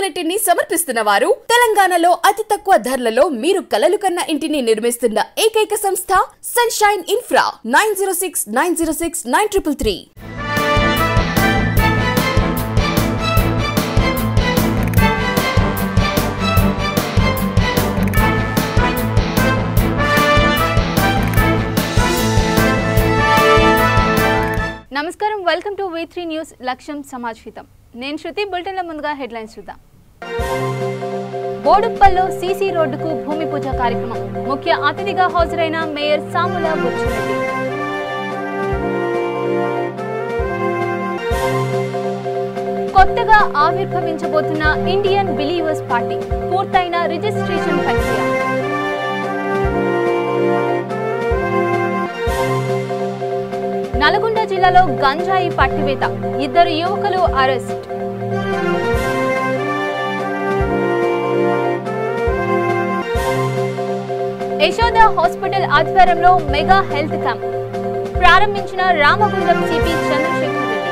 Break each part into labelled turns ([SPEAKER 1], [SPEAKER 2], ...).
[SPEAKER 1] నెట్టిని సమర్పిస్తున్న వారు తెలంగాణలో అతి తక్కువ ధరలలో మీరు కలలు కన్న ఇంటిని నిర్మిస్తున్న ఏకైక సంస్థ సన్షైన్ ఇన్ఫ్రా 9069069333.
[SPEAKER 2] నమస్కారం, వెల్కమ్ టు V3 న్యూస్ లక్ష్యం సమాజ్ హితం. నేను శృతి. బులెటిన్ల ముందుగా హెడ్లైన్స్ చూద్దాం. బోడుప్పల్లో సీసీ రోడ్డుకు భూమి పూజ కార్యక్రమం. ముఖ్య అతిథిగా హాజరైన మేయర్ సాముల బుచ్చిరెడ్డి. కొత్తగా ఆవిర్భవించబోతున్న ఇండియన్ బిలీవర్స్ పార్టీ పూర్తయిన రిజిస్ట్రేషన్ ప్రక్రియ. నల్గొండ జిల్లాలో గంజాయి పట్టివేత, 2 యువకులు అరెస్ట్. యశోద హాస్పిటల్ ఆధ్వర్యంలో మెగా హెల్త్ క్యాంప్ ప్రారంభించిన రామగుండం సిపి చంద్రశేఖర్ రెడ్డి.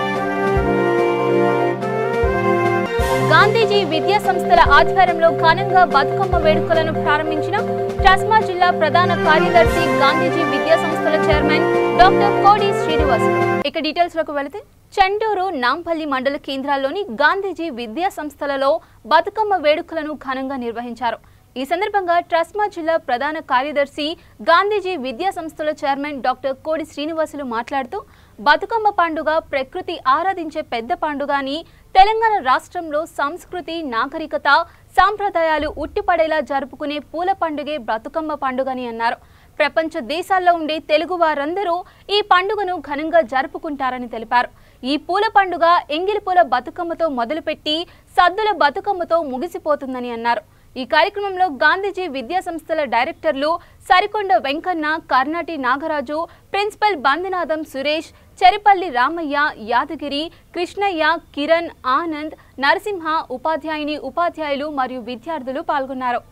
[SPEAKER 2] గాంధీజీ విద్యా సంస్థల ఆధ్వర్యంలో ఘనంగా బతుకమ్మ వేడుకలను ప్రారంభించిన ట్రస్మా జిల్లా ప్రధాన కార్యదర్శి గాంధీజీ విద్యా సంస్థల చైర్మన్ డాక్టర్ కోడి శ్రీనివాస్. ఇక డీటెయిల్స్ లోకి వెళితే, చండూరు, నాంపల్లి మండల కేంద్రాల్లోని గాంధీజీ విద్యా సంస్థలలో బతుకమ్మ వేడుకలను ఘనంగా నిర్వహించారు. ఈ సందర్భంగా ట్రస్మా జిల్లా ప్రధాన కార్యదర్శి గాంధీజీ విద్యా సంస్థల చైర్మన్ డాక్టర్ కోడి శ్రీనివాసులు మాట్లాడుతూ, బతుకమ్మ పండుగ ప్రకృతి ఆరాధించే పెద్ద పండుగ అని, తెలంగాణ రాష్ట్రంలో సంస్కృతి, నాగరికత, సాంప్రదాయాలు ఉట్టిపడేలా జరుపుకునే పూల పండుగే బతుకమ్మ పండుగని అన్నారు. ప్రపంచ దేశాల్లో ఉండే తెలుగు వారందరూ ఈ పండుగను ఘనంగా జరుపుకుంటారని తెలిపారు. ఈ పూల పండుగ ఎంగిలిపూల బతుకమ్మతో మొదలుపెట్టి సద్దుల బతుకమ్మతో ముగిసిపోతుందని అన్నారు. ఈ కార్యక్రమంలో గాంధీజీ విద్యా సంస్థల డైరెక్టర్లు సరికొండ వెంకన్న, కర్నాటి నాగరాజు, ప్రిన్సిపల్ బందనాదం సురేష్, చెరిపల్లి రామయ్య, యాదగిరి, కృష్ణయ్య, కిరణ్, ఆనంద్, నరసింహ, ఉపాధ్యాయుని, ఉపాధ్యాయులు మరియు విద్యార్థులు పాల్గొన్నారు.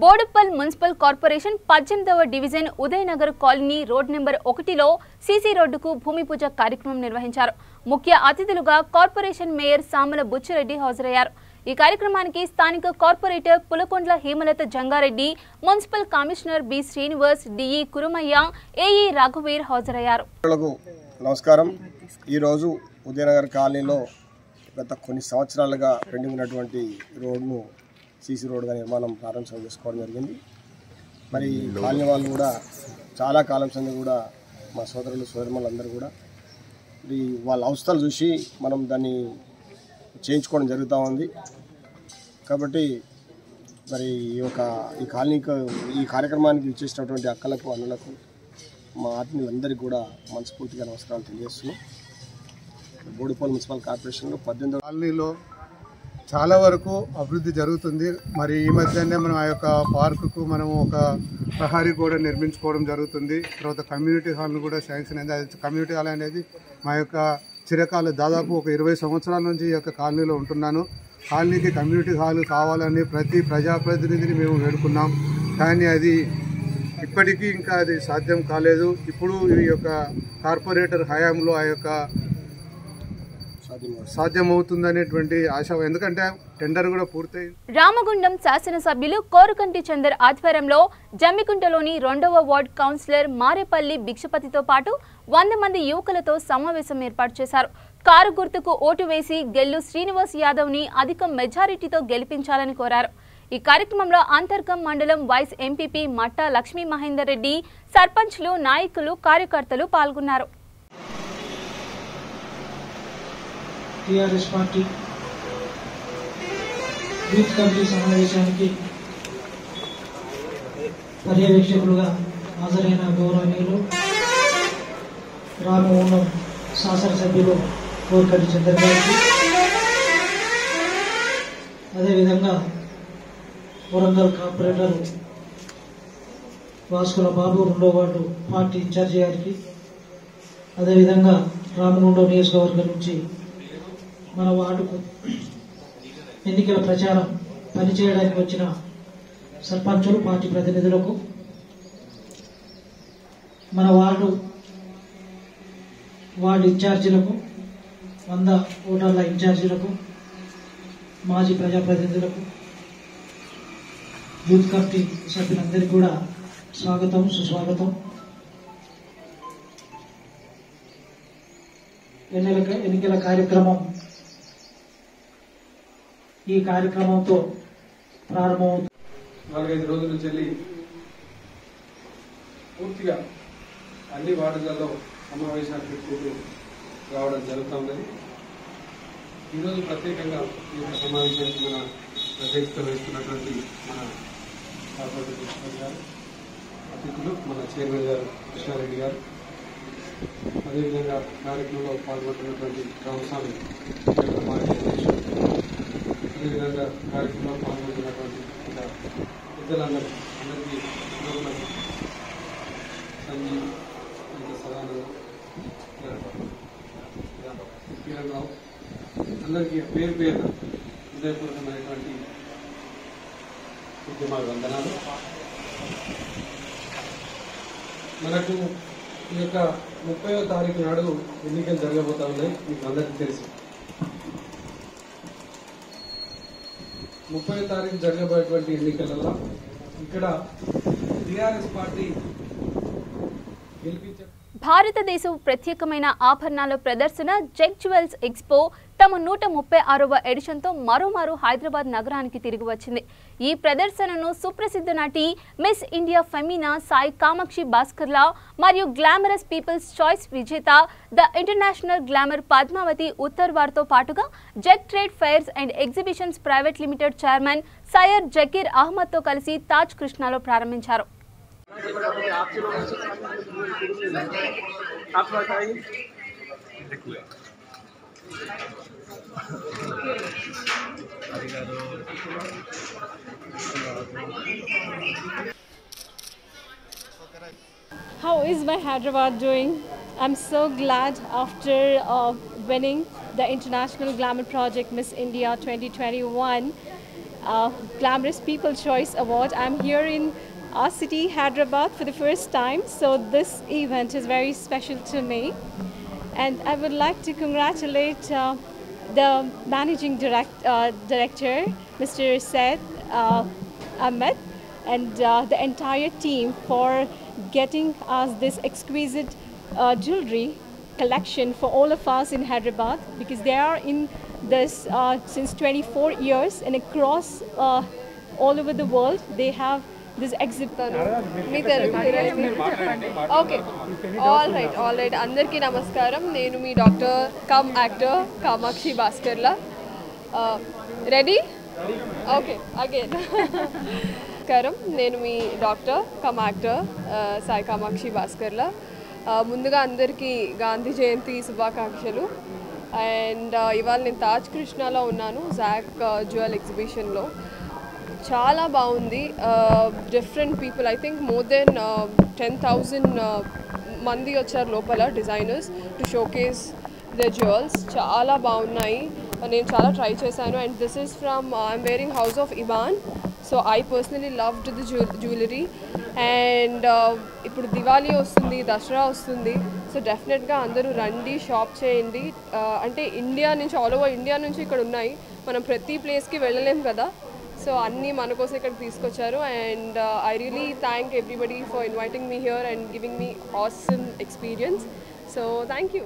[SPEAKER 2] బోడుప్పల్ మున్సిపల్ కార్పొరేషన్ 18వ division Udayanagar colony road number 1లో సీసీ రోడ్డుకు భూమి పూజ కార్యక్రమం నిర్వహించారు. ముఖ్య అతిథులుగా కార్పొరేషన్ మేయర్ సాముల బుచ్చిరెడ్డి హాజరయ్యారు. ఈ కార్యక్రమానికి స్థానిక corporator Pulakondla Hemalatha Jangareddy, municipal commissioner B Srinivas, DE Kurumaiah, AE రఘువీర్ హాజరయ్యారు.
[SPEAKER 3] నమస్కారం. ఈరోజు ఉదయనగర్ కాలనీలో గత కొన్ని సంవత్సరాలుగా పెండింగ్ ఉన్నటువంటి రోడ్ను సీసీ రోడ్డుగా నిర్మాణం ప్రారంభం చేసుకోవడం జరిగింది. మరి కాలనీ వాళ్ళు కూడా చాలా కాలం సంది కూడా మా సోదరులు సోదరులు అందరూ కూడా మరి వాళ్ళ అవస్థలు చూసి మనం దాన్ని చేయించుకోవడం జరుగుతూ ఉంది. కాబట్టి మరి ఈ కార్యక్రమానికి ఇచ్చేసినటువంటి అక్కలకు, అన్నలకు, మా ఆత్మీయులందరికీ కూడా మనస్ఫూర్తిగా నమస్కారాలు తెలియజేస్తున్నాం. బోడుప్పల్ మున్సిపల్ కార్పొరేషన్లో 18వ
[SPEAKER 4] కాలనీలో చాలా వరకు అభివృద్ధి జరుగుతుంది. మరి ఈ మధ్యనే మనం ఆ యొక్క పార్కుకు మనం ఒక ప్రహారీ కూడా నిర్మించుకోవడం జరుగుతుంది. తర్వాత కమ్యూనిటీ హాల్ను కూడా శాంక్షన్ అయింది. అది కమ్యూనిటీ హాల్ అనేది మా యొక్క చిరకాల దాదాపు ఒక 20 సంవత్సరాల నుంచి ఈ యొక్క కాలనీలో ఉంటున్నాను. కాలనీకి కమ్యూనిటీ హాల్ కావాలని ప్రతి ప్రజాప్రతినిధిని మేము వేడుకున్నాం. కానీ అది ఇప్పటికీ ఇంకా అది సాధ్యం కాలేదు. ఇప్పుడు ఈ యొక్క కార్పొరేటర్ హయాంలో ఆ యొక్క సాధ్యమవుతుందనేటువంటి ఆశ, ఎందుకంటే టెండర్ కూడా పూర్తయింది.
[SPEAKER 2] రామగుండం శాసనసభ్యులు కోరుకంటి చందర్ ఆధ్వర్యంలో జమ్మికుంటలోని 2వ వార్డ్ కౌన్సిలర్ మారేపల్లి భిక్షపతితో పాటు 100 మంది యువకులతో సమావేశం ఏర్పాటు చేశారు. కారు గుర్తుకు ఓటు వేసి గెల్లు శ్రీనివాస్ యాదవ్ ని అధిక మెజారిటీతో గెలిపించాలని కోరారు. ఈ కార్యక్రమంలో అంతర్గం మండలం వైస్ ఎంపీపీ మట్టా లక్ష్మీ మహేందర్ రెడ్డి, సర్పంచ్లు, నాయకులు, కార్యకర్తలు పాల్గొన్నారు.
[SPEAKER 5] టీఆర్ఎస్ పార్టీ యూత్ కమిటీ సమావేశానికి పర్యవేక్షకులుగా హాజరైన గౌరవనీయులు రామగుండం శాసనసభ్యులు కోరుకంటి చంద్ర గారికి, అదేవిధంగా వరంగల్ కార్పొరేటర్ వాసుకుల బాబు, 2వ వార్డు పార్టీ ఇన్ఛార్జి గారికి, అదేవిధంగా రామగుండం నియోజకవర్గం నుంచి మన వార్డుకు ఎన్నికల ప్రచారం పనిచేయడానికి వచ్చిన సర్పంచులు, పార్టీ ప్రతినిధులకు, మన వార్డు ఇన్ఛార్జీలకు, 100 ఓటర్ల ఇన్ఛార్జీలకు, మాజీ ప్రజాప్రతినిధులకు, యూత్ కమిటీ సభ్యులందరికీ కూడా స్వాగతం, సుస్వాగతం. ఎన్నికల కార్యక్రమం ఈ కార్యక్రమంతో ప్రారంభమవుతుంది.
[SPEAKER 6] 4-5 రోజుల నుంచి వెళ్ళి పూర్తిగా అన్ని వార్డులలో సమావేశాలు పెట్టుకుంటూ రావడం జరుగుతుంది. ఈరోజు ప్రత్యేకంగా ఈ యొక్క సమావేశానికి మన అధ్యక్షత వహిస్తున్నటువంటి మన కార్పొరేటర్ కృష్ణారెడ్డి గారు, అతిథులు మన చైర్మన్ గారు కృష్ణారెడ్డి గారు, అదేవిధంగా కార్యక్రమంలో పాల్గొంటున్నటువంటి రామస్వామి మాజీ అధ్యక్షుడు, అదేవిధంగా కార్యక్రమంలో పాల్గొంటున్నటువంటి పెద్దలందరూ అందరికీ సంజీవ్, సదానందం, కిరణ్, అందరికీ పేరు పేరు హృదయపూర్వకమైనటువంటి ఉద్యమ వందనాలు. మనకు ఈ యొక్క 30వ తారీఖు నాడు ఎన్నికలు జరగబోతా ఉన్నాయి. మీకు అందరికీ తెలుసు. 30వ తారీఖు జరగబోయేటువంటి ఎన్నికలలో ఇక్కడ టీఆర్ఎస్ పార్టీ గెలిపించే
[SPEAKER 2] భారతదేశం ప్రత్యేకమైన ఆభరణాల ప్రదర్శన జెగ్ జ్యువెల్స్ ఎక్స్పో తమ 136వ ఎడిషన్తో మరోమారు హైదరాబాద్ నగరానికి తిరిగి వచ్చింది. ఈ ప్రదర్శనను సుప్రసిద్ధ నటి Miss India Femina Sai Kamakshi Bhaskarla మరియు గ్లామరస్ పీపుల్స్ చాయిస్ విజేత ద ఇంటర్నేషనల్ గ్లామర్ పద్మావతి ఉత్తర్వార్తో పాటుగా జెగ్ trade fairs and exhibitions private limited chairman Syed Zakir అహ్మద్తో కలిసి తాజ్ కృష్ణాలో ప్రారంభించారు.
[SPEAKER 7] How is my Hyderabad doing? I'm so glad after winning the International Glamour Project Miss India 2021 Glamorous People Choice Award. I'm here in our city, Hyderabad, for the first time. So this event is very special to me. And I would like to congratulate the Managing Director, Mr. Said Ahmed, and the entire team for getting us this exquisite jewelry collection for all of us in Hyderabad, because they are in this since 24 years and across all over the world they have this exhibit.
[SPEAKER 8] Okay, all right. Andarki namaskaram. Nenu mi doctor cum actor Kamakshi Bhaskarla. Ready? Okay, again. Karam. Nenu mi doctor cum actor Sai Kamakshi Bhaskarla. ముందుగా అందరికీ గాంధీ జయంతి శుభాకాంక్షలు. And ఇవాళ నేను తాజ్ కృష్ణాలో ఉన్నాను, Jack jewel ఎగ్జిబిషన్లో. చాలా బాగుంది. Different people, I think more than 10,000 మంది వచ్చారు లోపల, designers to showcase the jewels. చాలా బాగున్నాయి, నేను చాలా ట్రై చేశాను. And this is from I'm wearing house of Ivan. So I personally loved the jewellery. And ఇప్పుడు దివాళీ వస్తుంది, దసరా వస్తుంది. సో డెఫినెట్గా అందరూ రండి, షాప్ చేయండి. అంటే ఇండియా నుంచి, ఆల్ ఓవర్ ఇండియా నుంచి ఇక్కడ ఉన్నాయి. మనం ప్రతి ప్లేస్కి వెళ్ళలేం కదా, సో అన్నీ మన కోసం ఇక్కడికి తీసుకొచ్చారు. And I really thank everybody for inviting me here and giving me awesome experience. So thank you.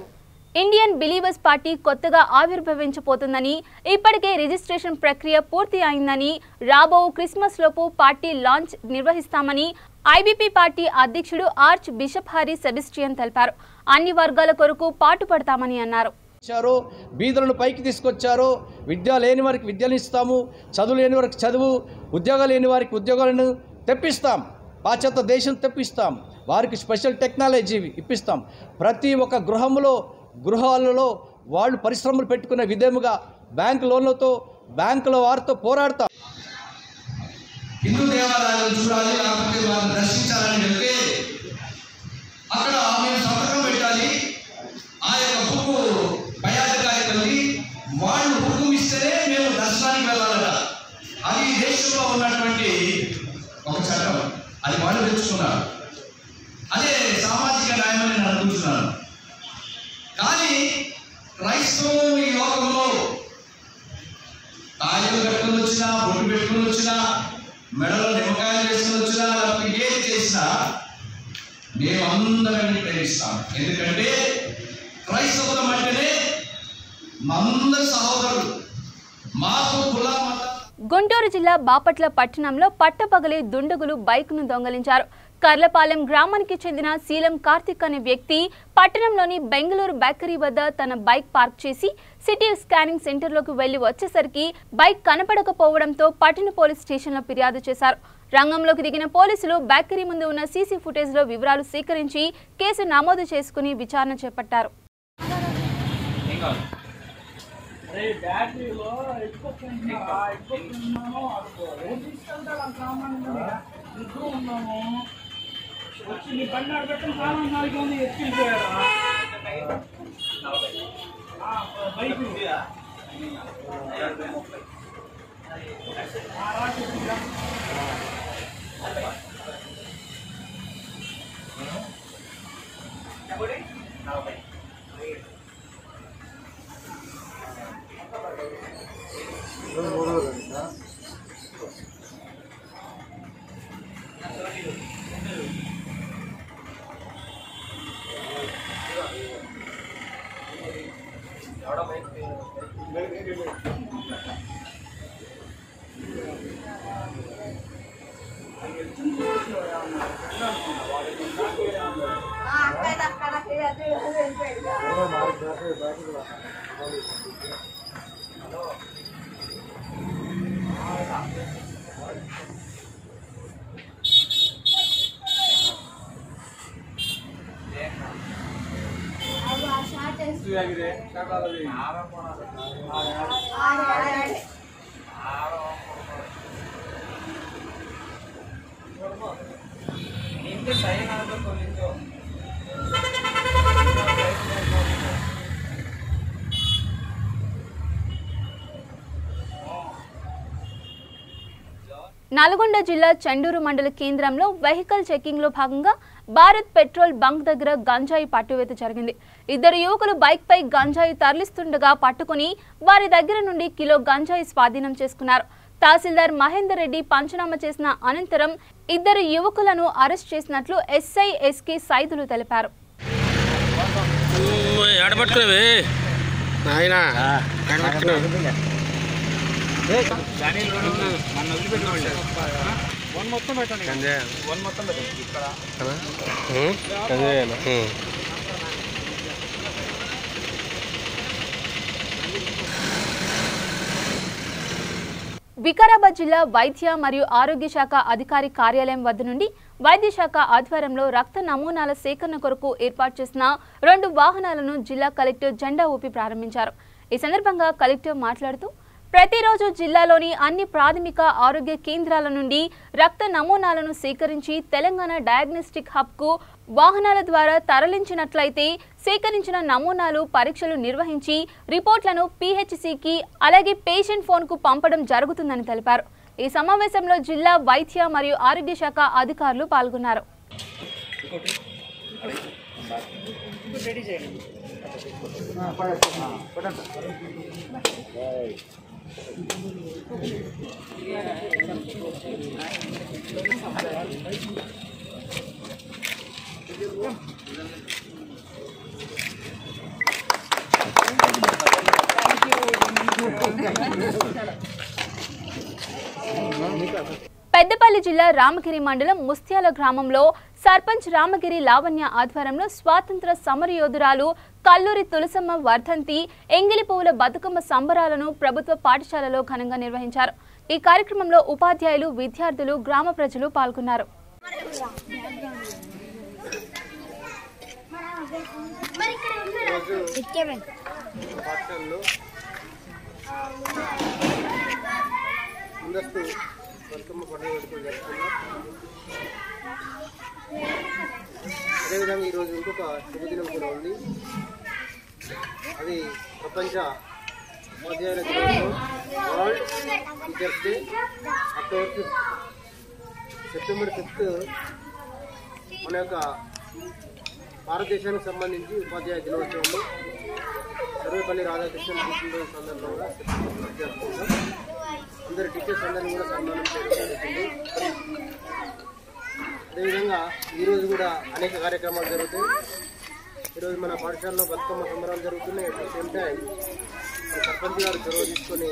[SPEAKER 2] Indian believers party కొత్తగా ఆవిర్భవించబోతుందని, ఇప్పటికే రిజిస్ట్రేషన్ ప్రక్రియ పూర్తి అయిందని, రాబో క్రిస్మస్ లోపు పార్టీ లాంచ్ నిర్వహిస్తామని ఐబీపీ పార్టీ అధ్యక్షుడు ఆర్చ్ బిషప్ హారీ సెబిస్టియన్ తెలిపారు. అన్ని వర్గాల కొరకు పాటుపడతామని అన్నారు.
[SPEAKER 9] బీదలను పైకి తీసుకొచ్చారు. విద్య లేని వారికి విద్యను ఇస్తాము, చదువు లేని వారికి చదువు, ఉద్యోగాలు లేని వారికి ఉద్యోగాలను తెప్పిస్తాం, పాశ్చాత్య దేశం తెప్పిస్తాం, వారికి స్పెషల్ టెక్నాలజీ ఇప్పిస్తాం. ప్రతి ఒక్క గృహాలలో వాళ్ళు పరిశ్రమలు పెట్టుకునే విధముగా బ్యాంకు లోన్లతో, బ్యాంకుల వారితో పోరాడతాం. హిందూ దేవాలయాలు చూడాలి, లేకపోతే వాళ్ళని దర్శించాలని వెళ్తే అక్కడ మేము సంతకం పెట్టాలి. ఆ యొక్క బుక్కు పై అధికారికి వాళ్ళు బుక్కు ఇస్తేనే మేము దర్శనానికి వెళ్ళాలట. అది దేశంలో ఉన్నటువంటి ఒక చట్టం, అది వాళ్ళు తెచ్చుకున్నారు. అదే సామాజిక న్యాయం అని నేను అనుకుంటున్నాను. కానీ క్రైస్తవం ఈ లోకంలో తాళిలు కట్టుకుని వచ్చినా, బొట్టు పెట్టుకుని వచ్చినా, మెడలో నిమ్మకాయలు వేసుకుని వచ్చినా, లేకపోతే ఏది చేసినా మేమందరం ప్రేమిస్తాం. ఎందుకంటే క్రైస్తవం అంటేనే మందరి సహోదరులు, మాకు కుల మత.
[SPEAKER 2] గుంటూరు జిల్లా బాపట్ల పట్టణంలో పట్టపగలే దుండగులు బైక్ను దొంగలించారు. కర్లపాలెం గ్రామానికి చెందిన శీలం కార్తిక్ అనే వ్యక్తి పట్టణంలోని బెంగళూరు బేకరీ వద్ద తన బైక్ పార్క్ చేసి సిటీ స్కానింగ్ సెంటర్లోకి వెళ్లి వచ్చేసరికి బైక్ కనపడకపోవడంతో పట్టణ పోలీస్ స్టేషన్లో ఫిర్యాదు చేశారు. రంగంలోకి దిగిన పోలీసులు బేకరీ ముందు ఉన్న సీసీ ఫుటేజ్లో వివరాలు సేకరించి కేసు నమోదు చేసుకుని విచారణ చేపట్టారు. నల్గొండ జిల్లా చండూరు మండల కేంద్రంలో వెహికల్ చెకింగ్ లో భాగంగా భారత్ పెట్రోల్ బంక్ దగ్గర గంజాయి పట్టువేత జరిగింది. ఇద్దరు యువకులు బైక్ పై గంజాయి తరలిస్తుండగా పట్టుకుని వారి దగ్గర నుండి కిలో గంజాయి స్వాధీనం చేసుకున్నారు. తహసీల్దార్ మహేందర్ రెడ్డి పంచనామా చేసిన అనంతరం ఇద్దరు యువకులను అరెస్ట్ చేసినట్లు ఎస్ఐ ఎస్కే సైదులు తెలిపారు. వికారాబాద్ జిల్లా వైద్య మరియు ఆరోగ్య శాఖ అధికారి కార్యాలయం వద్ద నుండి వైద్య శాఖ ఆధ్వర్యంలో రక్త నమూనాల సేకరణ కొరకు ఏర్పాటు చేసిన 2 వాహనాలను జిల్లా కలెక్టర్ జెండా ఊపి ప్రారంభించారు. ఈ సందర్భంగా కలెక్టర్ మాట్లాడుతూ ప్రతిరోజు జిల్లాలోని అన్ని ప్రాథమిక ఆరోగ్య కేంద్రాల నుండి రక్త నమూనాలను సేకరించి తెలంగాణ డయాగ్నోస్టిక్ హబ్కు వాహనాల ద్వారా తరలించినట్లయితే సేకరించిన నమూనాలు పరీక్షలు నిర్వహించి రిపోర్ట్లను పిహెచ్సికి అలాగే పేషెంట్ ఫోన్కు పంపడం జరుగుతుందని తెలిపారు. ఈ సమావేశంలో జిల్లా వైద్య మరియు ఆరోగ్య శాఖ అధికారులు పాల్గొన్నారు. పెద్దపల్లి జిల్లా రామగిరి మండలం ముస్త్యాల గ్రామంలో సర్పంచ్ రామగిరి లావణ్య ఆధ్వర్యంలో స్వాతంత్ర సమరయోధురాలు కల్లూరి తులసమ్మ వర్ధంతి ఎంగిలి పువ్వుల బతుకమ్మ సంబరాలను ప్రభుత్వ పాఠశాలలో ఘనంగా నిర్వహించారు. ఈ కార్యక్రమంలో ఉపాధ్యాయులు, విద్యార్థులు, గ్రామ ప్రజలు పాల్గొన్నారు.
[SPEAKER 10] బతుకమ్మ పండుగ వేడుకలు జరుపుకున్నాం. అదేవిధంగా ఈరోజు ఇంకొక శుభదినం కూడా ఉంది. అది ప్రపంచ ఉపాధ్యాయుల దినోత్సవం, world teachers day. October 5, September 5 మన యొక్క భారతదేశానికి సంబంధించి ఉపాధ్యాయ దినోత్సవంలో సర్వేపల్లి రాధాకృష్ణన్ పుట్టినరోజు సందర్భంగా జరుపుకుంటాం. అందరు టీచర్స్ అందరినీ కూడా సన్మానం చేయడం జరుగుతుంది. అదేవిధంగా ఈరోజు కూడా అనేక కార్యక్రమాలు జరుగుతాయి. ఈరోజు మన పాఠశాలలో బతుకమ్మ సంబరాలు జరుగుతున్నాయి. అట్ ద సేమ్ టైం మన సర్పంచ్ గారు చొరవ తీసుకొని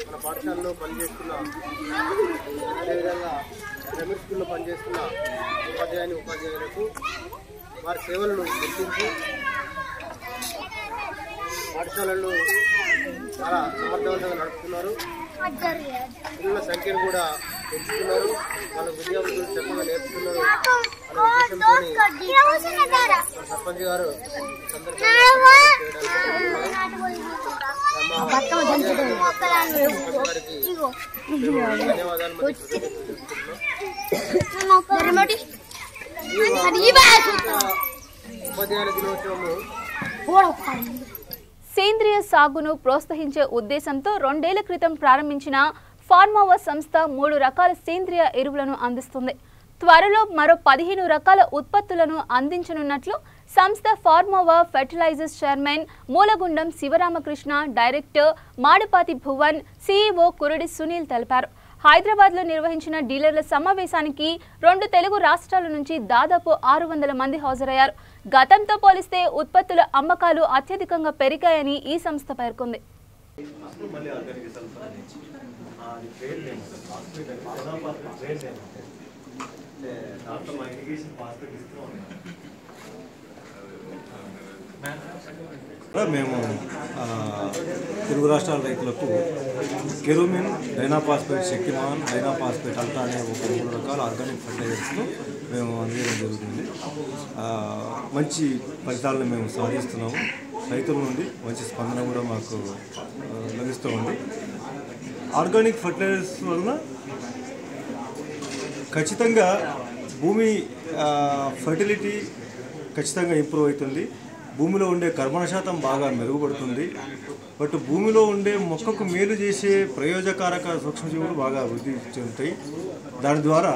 [SPEAKER 10] మన పాఠశాలలో పనిచేస్తున్న, అదేవిధంగా ప్రైమరీ స్కూల్లో పనిచేస్తున్న ఉపాధ్యాయులకు వారి సేవలను గుర్తించి పాఠశాలలు చాలా సమర్థవంతంగా నడుపుతున్నారు. పిల్లల సంఖ్యను కూడా పెంచుతున్నారు. వాళ్ళ విద్యార్థులు చక్కగా నేర్పుతున్నారు అనే ఉద్దేశంతో సర్పంచ్ గారు ధన్యవాదాలు ఉపాధ్యాయుల దినోత్సవము
[SPEAKER 2] సేంద్రియ సాగును ప్రోత్సహించే ఉద్దేశంతో 2 ఏళ్ల క్రితం ప్రారంభించిన ఫార్మోవా సంస్థ 3 రకాల సేంద్రియ ఎరువులను అందిస్తుంది. త్వరలో మరో 15 రకాల ఉత్పత్తులను అందించనున్నట్లు సంస్థ Farmova fertilizers chairman Mulagundam Sivaramakrishna, director Madapati Bhuvan, CEO Kuradi Sunil తెలిపారు. హైదరాబాద్లో నిర్వహించిన డీలర్ల సమావేశానికి 2 తెలుగు రాష్ట్రాల నుంచి దాదాపు 600 మంది హాజరయ్యారు. గతంతో పోలిస్తే ఉత్పత్తుల అమ్మకాలు అత్యధికంగా పెరిగాయని ఈ సంస్థ పేర్కొంది.
[SPEAKER 11] మేము తెలుగు రాష్ట్రాల రైతులకు కెరోమిన్, డైనాపాస్పేట్ శక్తిమాన్, డైనాపాస్పేట్ అల్ట్రా అనే ఒక 3 రకాల ఆర్గానిక్ ఫర్టిలైజర్స్ను మేము అందించడం జరుగుతుంది. మంచి ఫలితాలను మేము సాధిస్తున్నాము. రైతుల నుండి మంచి స్పందన కూడా మాకు లభిస్తూ ఉంది. ఆర్గానిక్ ఫర్టిలైజర్స్ వలన ఖచ్చితంగా భూమి ఫర్టిలిటీ ఖచ్చితంగా ఇంప్రూవ్ అవుతుంది. భూమిలో ఉండే కర్బన శాతం బాగా మెరుగుపడుతుంది. బట్ భూమిలో ఉండే మొక్కకు మేలు చేసే ప్రయోజకారక సూక్ష్మజీవులు బాగా వృద్ధి చెందుతాయి. దాని ద్వారా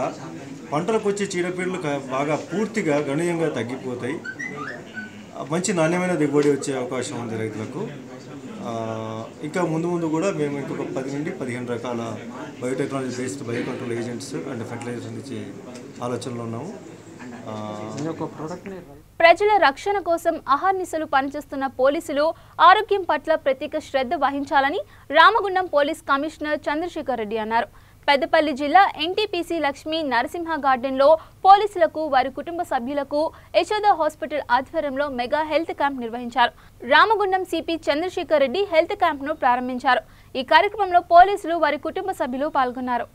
[SPEAKER 11] పంటలకు వచ్చే చీడపీడలు బాగా పూర్తిగా గణనీయంగా తగ్గిపోతాయి. మంచి నాణ్యమైన దిగుబడి వచ్చే అవకాశం ఉంది రైతులకు. ఇంకా ముందు కూడా మేము ఇంకొక 10 నుండి 15 రకాల biotechnology based biocontrol agents and fertilisers ఇచ్చే ఆలోచనలో ఉన్నాము.
[SPEAKER 2] ప్రజల రక్షణ కోసం అహర్నిశలు పనిచేస్తున్న పోలీసులు ఆరోగ్యం పట్ల ప్రత్యేక శ్రద్ధ వహించాలని రామగుండం పోలీస్ కమిషనర్ చంద్రశేఖర్ రెడ్డి అన్నారు. పెద్దపల్లి జిల్లా ఎన్టీపీసీ లక్ష్మీ నరసింహ గార్డెన్లో పోలీసులకు, వారి కుటుంబ సభ్యులకు యశోద హాస్పిటల్ ఆధ్వర్యంలో మెగా హెల్త్ క్యాంప్ నిర్వహించారు. రామగుండం సిపి చంద్రశేఖర్ రెడ్డి హెల్త్ క్యాంప్ను ప్రారంభించారు. ఈ కార్యక్రమంలో పోలీసులు, వారి కుటుంబ సభ్యులు పాల్గొన్నారు.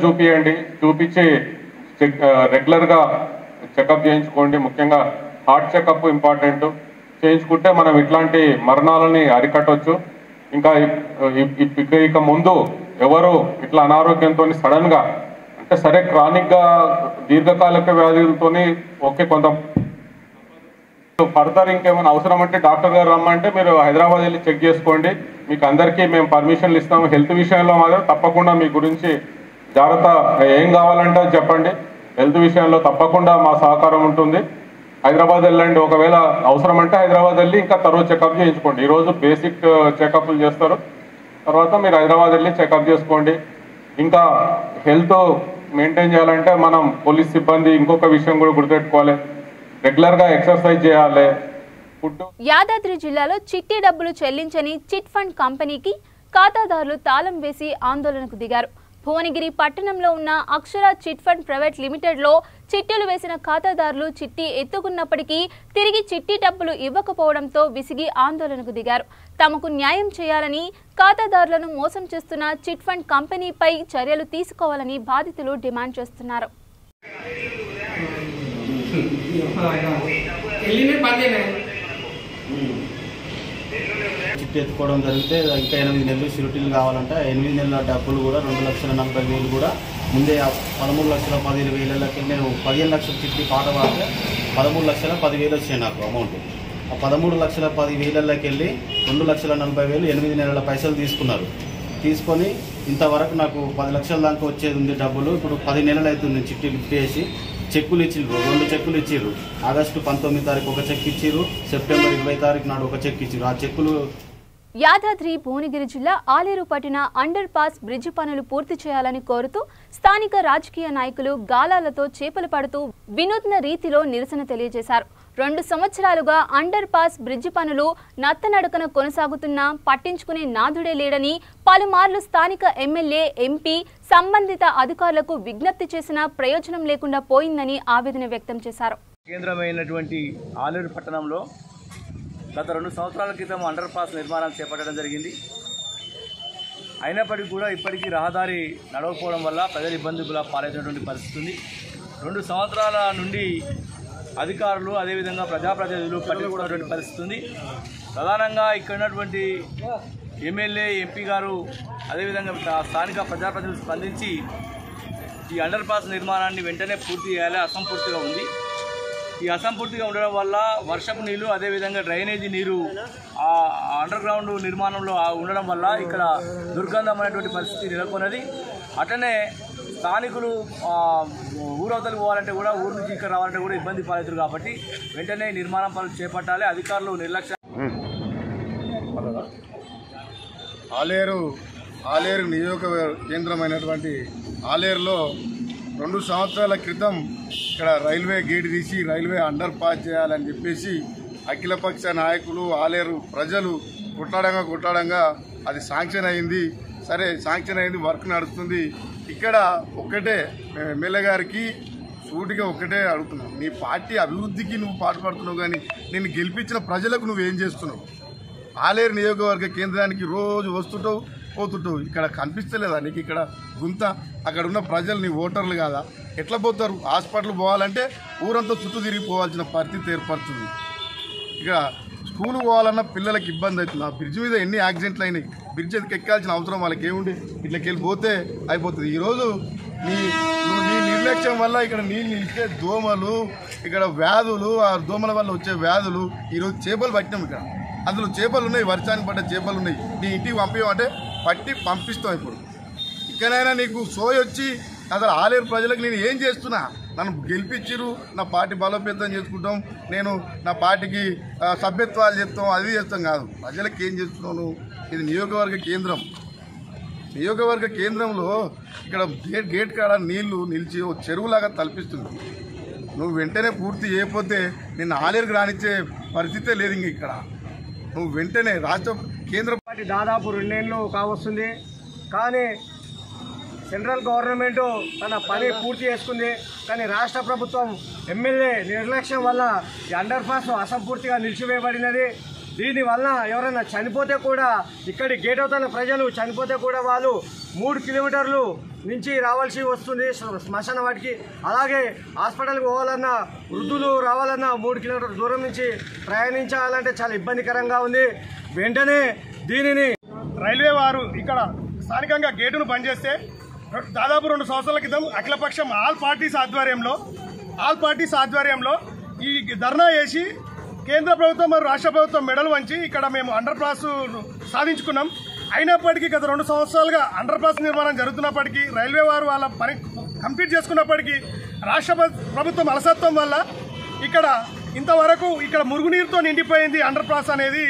[SPEAKER 12] చూపియండి, చూపించి రెగ్యులర్గా చెకప్ చేయించుకోండి. ముఖ్యంగా హార్ట్ చెకప్ ఇంపార్టెంట్. చేయించుకుంటే మనం ఇట్లాంటి మరణాలని అరికట్టవచ్చు. ఇంకా ఇక ముందు ఎవరు ఇట్లా అనారోగ్యంతో సడన్గా, అంటే సరే క్రానిక్గా దీర్ఘకాలిక వ్యాధులతో ఓకే, కొంత ఫర్దర్ ఇంకేమైనా అవసరం అంటే డాక్టర్ గారు రమ్మంటే మీరు హైదరాబాద్ వెళ్ళి చెక్ చేసుకోండి. మీకు అందరికీ మేము పర్మిషన్లు ఇస్తాము. హెల్త్ విషయంలో మాత్రం తప్పకుండా మీ గురించి జాగ్రత్త, ఏం కావాలంటే చెప్పండి. హెల్త్ విషయంలో తప్పకుండా మా సహకారం ఉంటుంది. హైదరాబాద్ వెళ్ళండి, ఒకవేళ అవసరం అంటే హైదరాబాద్ వెళ్ళి ఇంకా తర్వాత చెకప్ చేయించుకోండి. ఈరోజు బేసిక్ చెకప్లు చేస్తారు, తర్వాత మీరు హైదరాబాద్ వెళ్ళి చెకప్ చేసుకోండి. ఇంకా హెల్త్ మెయింటైన్ చేయాలంటే మనం పోలీస్ సిబ్బంది ఇంకొక విషయం కూడా గుర్తుపెట్టుకోవాలి, రెగ్యులర్గా ఎక్సర్సైజ్ చేయాలి.
[SPEAKER 2] యాదాద్రి జిల్లాలో చిట్టి డబ్బులు చెల్లించని చిట్ ఫండ్ కంపెనీకి ఖాతాదారులు తాళం వేసి ఆందోళనకు దిగారు. భువనగిరి పట్టణంలో ఉన్న అక్షర చిట్ ఫండ్ ప్రైవేట్ లిమిటెడ్లో చిట్టీలు వేసిన ఖాతాదారులు చిట్టి ఎత్తుకున్నప్పటికీ తిరిగి చిట్టి డబ్బులు ఇవ్వకపోవడంతో విసిగి ఆందోళనకు దిగారు. తమకు న్యాయం చేయాలని, ఖాతాదారులను మోసం చేస్తున్న చిట్ ఫండ్ కంపెనీపై చర్యలు తీసుకోవాలని బాధితులు డిమాండ్ చేస్తున్నారు.
[SPEAKER 13] చిట్టి ఎత్తుకోవడం జరిగితే ఇంకా 8 నెలలు షూరిటీలు కావాలంటే 8 నెలల డబ్బులు కూడా 2,40,000 కూడా ముందే 13,10,000 నేను 15 లక్షల చిట్టి పాట పాడితే 13,10,000 వచ్చాయి నాకు అమౌంట్. ఆ 13,10,000 వెళ్ళి 2,40,000 8 నెలల పైసలు తీసుకొని ఇంతవరకు నాకు 10 లక్షల దాకా వచ్చేది ఉంది డబ్బులు. ఇప్పుడు 10 నెలలు అవుతుంది చిట్టి లిఫ్ట్ చేసి. చెక్కులు ఇచ్చిర్రు, 2 చెక్కులు ఇచ్చిర్రు. ఆగస్టు 19 తారీఖు ఒక చెక్ ఇచ్చిర్రు, సెప్టెంబర్ 20 తారీఖు నాడు ఒక చెక్ ఇచ్చిర్రు. ఆ చెక్కులు
[SPEAKER 2] యాదాద్రి భువనగిరి జిల్లా ఆలేరు పట్టిన అండర్ పాస్ బ్రిడ్జి పనులు పూర్తి చేయాలని కోరుతూ స్థానిక రాజకీయ నాయకులు గాలాలతో చేపలు పడుతూ వినూత్న రీతిలో నిరసన తెలియజేశారు. 2 సంవత్సరాలుగా అండర్ పాస్ బ్రిడ్జి పనులు నత్తనడకన కొనసాగుతున్నా పట్టించుకునే నాథుడే లేడని పలుమార్లు స్థానిక ఎమ్మెల్యే, ఎంపీ, సంబంధిత అధికారులకు విజ్ఞప్తి చేసినా ప్రయోజనం లేకుండా పోయిందని ఆవేదన వ్యక్తం చేశారు.
[SPEAKER 14] కేంద్రమైనటువంటి ఆలేరు పట్టణంలో గత 2 సంవత్సరాల క్రితం అండర్ పాస్ నిర్మాణం చేపట్టడం జరిగింది. అయినప్పటికీ కూడా ఇప్పటికీ రహదారి నడవకపోవడం వల్ల ప్రజలు ఇబ్బందుల పాలైనటువంటి పరిస్థితి ఉంది. 2 సంవత్సరాల నుండి అధికారులు అదేవిధంగా ప్రజాప్రతినిధులు పట్టించుకున్నటువంటి పరిస్థితి ఉంది. ప్రధానంగా ఇక్కడ ఉన్నటువంటి ఎమ్మెల్యే, ఎంపీ గారు అదేవిధంగా స్థానిక ప్రజాప్రతినిధులు స్పందించి ఈ అండర్ పాస్ నిర్మాణాన్ని వెంటనే పూర్తి చేయాలి, అసంపూర్తిగా ఉంది. ఈ అసంపూర్తిగా ఉండడం వల్ల వర్షపు నీళ్లు అదేవిధంగా డ్రైనేజీ నీరు ఆ అండర్ గ్రౌండ్ నిర్మాణంలో ఉండడం వల్ల ఇక్కడ దుర్గంధమైనటువంటి పరిస్థితి నెలకొన్నది. అట్లనే స్థానికులు ఊరవతలకు పోవాలంటే కూడా, ఊరు నుంచి ఇక్కడ రావాలంటే కూడా ఇబ్బంది పాలవుతారు. కాబట్టి వెంటనే నిర్మాణం పనులు చేపట్టాలి. అధికారులు నిర్లక్ష్యం.
[SPEAKER 4] ఆలేరు నియోజక కేంద్రమైనటువంటి ఆలేరులో 2 సంవత్సరాల క్రితం ఇక్కడ రైల్వే గేట్ తీసి రైల్వే అండర్ పాస్ చేయాలని చెప్పేసి అఖిలపక్ష నాయకులు, ఆలేరు ప్రజలు కొట్లాడంగా అది శాంక్షన్ అయింది. సరే, శాంక్షన్ అయింది, వర్క్ నడుస్తుంది. ఇక్కడ ఒక్కటే ఎమ్మెల్యే గారికి సూటిగా ఒక్కటే అడుగుతున్నావు, నీ పార్టీ అభివృద్ధికి నువ్వు పాటుపడుతున్నావు, కానీ నిన్ను గెలిపించిన ప్రజలకు నువ్వేం చేస్తున్నావు? ఆలేరు నియోజకవర్గ కేంద్రానికి రోజు వస్తుంటావు, పోతుంటావు. ఇక్కడ కనిపిస్తలేదా నీకు? ఇక్కడ గుంత, అక్కడ ఉన్న ప్రజలు నీ ఓటర్లు కాదా? ఎట్లా పోతారు? హాస్పిటల్ పోవాలంటే ఊరంతా చుట్టూ తిరిగిపోవాల్సిన పరిస్థితి ఏర్పడుతుంది. ఇక స్కూల్ పోవాలన్నా పిల్లలకి ఇబ్బంది అవుతుంది. ఆ బ్రిడ్జ్ మీద ఎన్ని యాక్సిడెంట్లు అయినాయి. బ్రిడ్జ్ ఎక్కాల్సిన అవసరం వాళ్ళకి ఏముంది? ఇట్లకి వెళ్ళిపోతే అయిపోతుంది. ఈరోజు నీ నిర్లక్ష్యం వల్ల ఇక్కడ నీళ్ళు నిలిచే దోమలు, ఇక్కడ వ్యాధులు, ఆ దోమల వల్ల వచ్చే వ్యాధులు. ఈరోజు చేపలు పట్టినాం, ఇక్కడ అందులో చేపలు ఉన్నాయి, వర్షానికి పడ్డ చేపలు ఉన్నాయి. నీ ఇంటికి పంపించమంటే పట్టి పంపిస్తాం. ఇప్పుడు ఇక్కడైనా నీకు సోయి వచ్చి అసలు ఆలేరు ప్రజలకు నేను ఏం చేస్తున్నా, నన్ను గెలిపించిరు, నా పార్టీ బలోపేతం చేసుకుంటాం, నేను నా పార్టీకి సభ్యత్వాలు చేస్తాం, అది చేస్తాం కాదు. ప్రజలకు ఏం చేస్తున్నాను? ఇది నియోజకవర్గ కేంద్రం. నియోజకవర్గ కేంద్రంలో ఇక్కడ గేట్ కాడ నీళ్లు నిలిచి ఓ చెరువులాగా తలపిస్తుంది. నువ్వు వెంటనే పూర్తి చేయకపోతే నిన్ను ఆలేరుకు రానిచ్చే పరిస్థితే లేదు. ఇంక ఇక్కడ నువ్వు వెంటనే రాష్ట్ర కేంద్ర
[SPEAKER 10] పార్టీ దాదాపు 2 ఏళ్ళు కావస్తుంది, కానీ సెంట్రల్ గవర్నమెంట్ తన పని పూర్తి చేసుకుంది. కానీ రాష్ట్ర ప్రభుత్వం ఎమ్మెల్యే నిర్లక్ష్యం వల్ల ఈ అండర్ పాస్ అసంపూర్తిగా నిలిచివేయబడినది. దీనివల్ల ఎవరైనా చనిపోతే కూడా, ఇక్కడి గేట్ అవతల ప్రజలు చనిపోతే కూడా వాళ్ళు 3 కిలోమీటర్లు నుంచి రావాల్సి వస్తుంది శ్మశాన వాటికి. అలాగే హాస్పిటల్కి పోవాలన్నా, వృద్ధులు రావాలన్నా 3 కిలోమీటర్ల దూరం నుంచి ప్రయాణించాలంటే చాలా ఇబ్బందికరంగా ఉంది. వెంటనే దీనిని
[SPEAKER 15] రైల్వే వారు ఇక్కడ స్థానికంగా గేటును బంద్ చేస్తే దాదాపు 2 సంవత్సరాల క్రితం అఖిలపక్షం ఆల్ పార్టీస్ ఆధ్వర్యంలో ఈ ధర్నా చేసి కేంద్ర ప్రభుత్వం మరియు రాష్ట్ర ప్రభుత్వం మెడలు వంచి ఇక్కడ మేము అండర్ పాస్ సాధించుకున్నాం. అయినప్పటికీ గత 2 సంవత్సరాలుగా అండర్ పాస్ నిర్మాణం జరుగుతున్నప్పటికీ, రైల్వే వారు వాళ్ళ పని కంప్లీట్ చేసుకున్నప్పటికీ రాష్ట్ర ప్రభుత్వం అలసత్వం వల్ల ఇక్కడ ఇంతవరకు ఇక్కడ మురుగునీరుతో నిండిపోయింది అండర్ పాస్ అనేది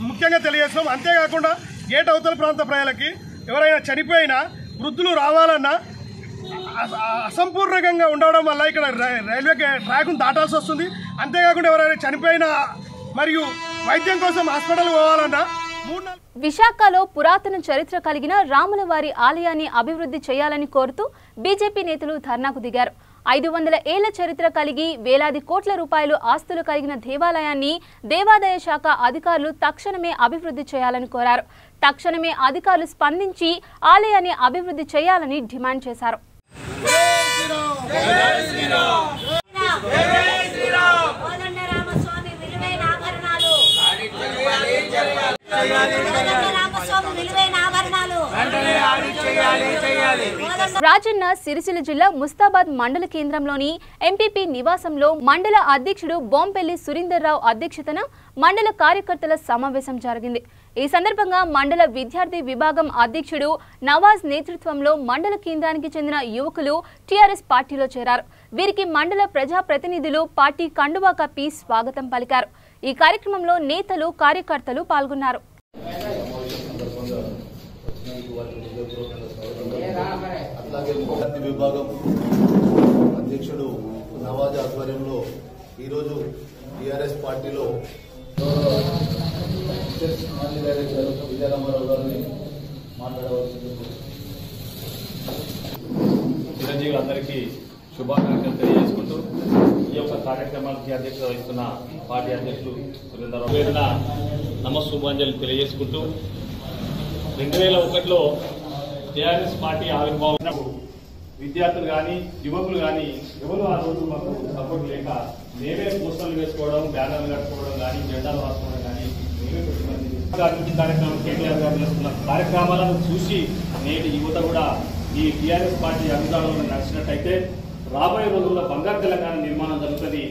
[SPEAKER 15] ముఖ్యంగా తెలియజేస్తున్నాం. అంతేకాకుండా గేట్ అవతల ప్రాంత ప్రజలకి ఎవరైనా చనిపోయినా వృద్ధులు రావాలన్నా అసంపూర్ణంగా ఉండడం వల్ల ఇక్కడ రైల్వే ట్రాక్ను దాటాల్సి వస్తుంది. అంతేకాకుండా ఎవరైనా చనిపోయినా మరియు వైద్యం కోసం హాస్పిటల్ పోవాలన్నా
[SPEAKER 2] విశాఖలో పురాతన చరిత్ర కలిగిన రాములవారి ఆలయాన్ని అభివృద్ధి చేయాలని కోరుతూ బీజేపీ నేతలు ధర్నాకు దిగారు. 500 ఏళ్ల చరిత్ర కలిగి వేలాది కోట్ల రూపాయలు ఆస్తులు కలిగిన దేవాలయాన్ని దేవాదాయ శాఖ అధికారులు తక్షణమే అభివృద్ధి చేయాలని కోరారు. తక్షణమే అధికారులు స్పందించి ఆలయాన్ని అభివృద్ధి చేయాలని డిమాండ్ చేశారు. రాజన్న సిరిసిల్ల జిల్లా ముస్తాబాద్ మండల కేంద్రంలోని ఎంపీపీ నివాసంలో మండల అధ్యక్షుడు బొంపెల్లి సురీందర్రావు అధ్యక్షతన మండల కార్యకర్తల సమావేశం జరిగింది. ఈ సందర్భంగా మండల విద్యార్థి విభాగం అధ్యక్షుడు నవాజ్ నేతృత్వంలో మండల కేంద్రానికి చెందిన యువకులు టీఆర్ఎస్ పార్టీలో చేరారు. వీరికి మండల ప్రజా ప్రతినిధులు పార్టీ కండువా కప్పి స్వాగతం పలికారు. ఈ కార్యక్రమంలో నేతలు కార్యకర్తలు పాల్గొన్నారు.
[SPEAKER 16] అట్లాగే విద్యార్థి విభాగం అధ్యక్షుడు నవాజ్ ఆధ్వర్యంలో ఈరోజు టీఆర్ఎస్ పార్టీలో విజయరామారావు గారిని మాట్లాడవలసింది.
[SPEAKER 17] చిరంజీవులందరికీ శుభాకాంక్షలు తెలియజేసుకుంటూ ఈ యొక్క కార్యక్రమానికి అధ్యక్షత వహిస్తున్న పార్టీ అధ్యక్షులు సురేంద్రరావు పేరున నమస్సుమాంజలి తెలియజేసుకుంటూ 2001లో టీఆర్ఎస్ పార్టీ ఆవిర్భావం విద్యార్థులు కానీ యువకులు కానీ ఎవరు ఆ రోజు మాకు సపోర్ట్ లేక మేమే పోస్టర్లు వేసుకోవడం, బ్యానర్లు కట్టుకోవడం కానీ, జెండాలు రాసుకోవడం కానీ మేమే అభివృద్ధి కార్యక్రమం కేటీఆర్ గారు చేస్తున్న కార్యక్రమాలను చూసి నేటి యువత కూడా ఈ టీఆర్ఎస్ పార్టీ అభిప్రాయంలో నడిచినట్టయితే రాబోయే రోజుల్లో బంగారు తెలంగాణ నిర్మాణం జరుగుతుంది.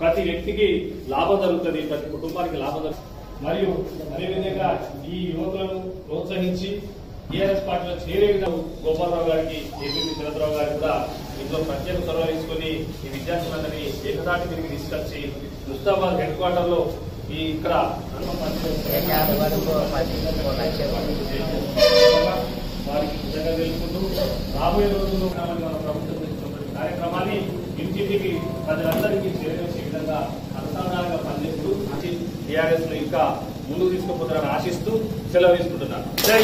[SPEAKER 17] ప్రతి వ్యక్తికి లాభం జరుగుతుంది, ప్రతి కుటుంబానికి లాభం జరుగుతుంది. మరియు అదేవిధంగా ఈ యువకులను ప్రోత్సహించి టీఆర్ఎస్ పార్టీలో చేరే విధంగా గోపాలరావు గారికి, ఏపీ శరత్రావు గారికి కూడా ఇందులో ప్రత్యేక చొరవ తీసుకుని ఈ విద్యార్థులందరినీ ఏకదాటి తిరిగి తీసుకొచ్చి ముస్తాబాద్ హెడ్ క్వార్టర్ లో ఈ ఇక్కడ వారికి నిజంగా తెలుసుకుంటూ రాబోయే రోజుల్లో మన ప్రభుత్వం చేసినటువంటి కార్యక్రమాన్ని ఇంటింటికి ప్రజలందరికీ చేరవేసే విధంగా అనుసంధానంగా పనిచేస్తూ టీఆర్ఎస్ ను ఇంకా ముందుకు తీసుకుపోతారని ఆశిస్తూ సెలవు తీసుకుంటున్నాను. జై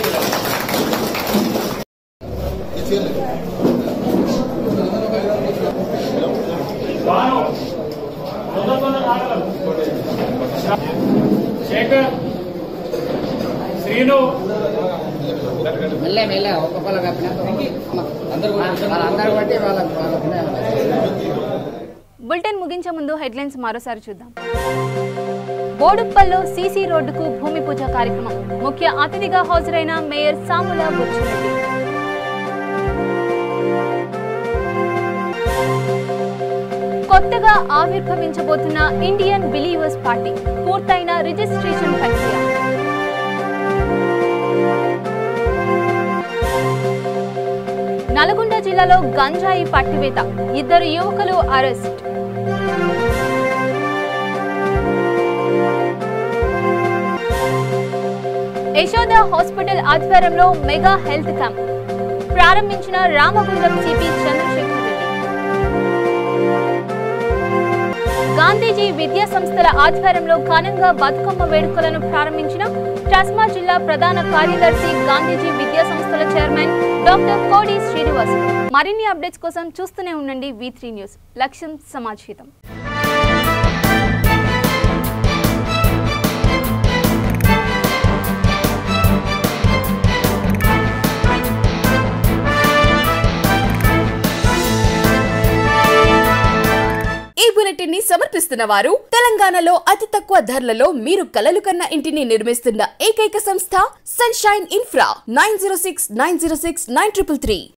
[SPEAKER 17] శేఖర్, శ్రీను
[SPEAKER 18] మెల్ల ఒక్కొక్కరు
[SPEAKER 2] బులెటిన్ ముగించే ముందు హెడ్లైన్స్ మరోసారి చూద్దాం. బోడుప్పల్లో సీసీ రోడ్డుకు భూమి పూజ కార్యక్రమం. ముఖ్య అతిథిగా హాజరైన మేయర్ సాముల బుచ్చిరెడ్డి. కొత్తగా ఆవిర్భవించబోతున్న ఇండియన్ బిలీవర్స్ పార్టీ పూర్తయిన రిజిస్ట్రేషన్ ప్రక్రియ. నల్గొండ జిల్లాలో గంజాయి పట్టివేత, 2 యువకులు అరెస్ట్. యశోద హాస్పిటల్ ఆధ్వర్యంలో మెగా హెల్త్ క్యాంప్ ప్రారంభించిన రామగుండం సిపి చంద్రశేఖర్ రెడ్డి. గాంధీజీ విద్యా సంస్థల ఆధ్వర్యంలో ఘనంగా బతుకమ్మ వేడుకలను ప్రారంభించిన ట్రస్మా జిల్లా ప్రధాన కార్యదర్శి గాంధీజీ విద్యా సంస్థల చైర్మన్ డాక్టర్ కోడి శ్రీనివాస్. మరిన్ని అప్డేట్స్ కోసం చూస్తూనే ఉండండి V3 న్యూస్. లక్ష్యం సమాజహితం.
[SPEAKER 1] ఈ బులెటిన్ ని సమర్పిస్తున్న వారు తెలంగాణలో అతి తక్కువ ధరలలో మీరు కలలు కన్న ఇంటిని నిర్మిస్తున్న ఏకైక సంస్థ సన్షైన్ ఇన్ఫ్రా 9069069333.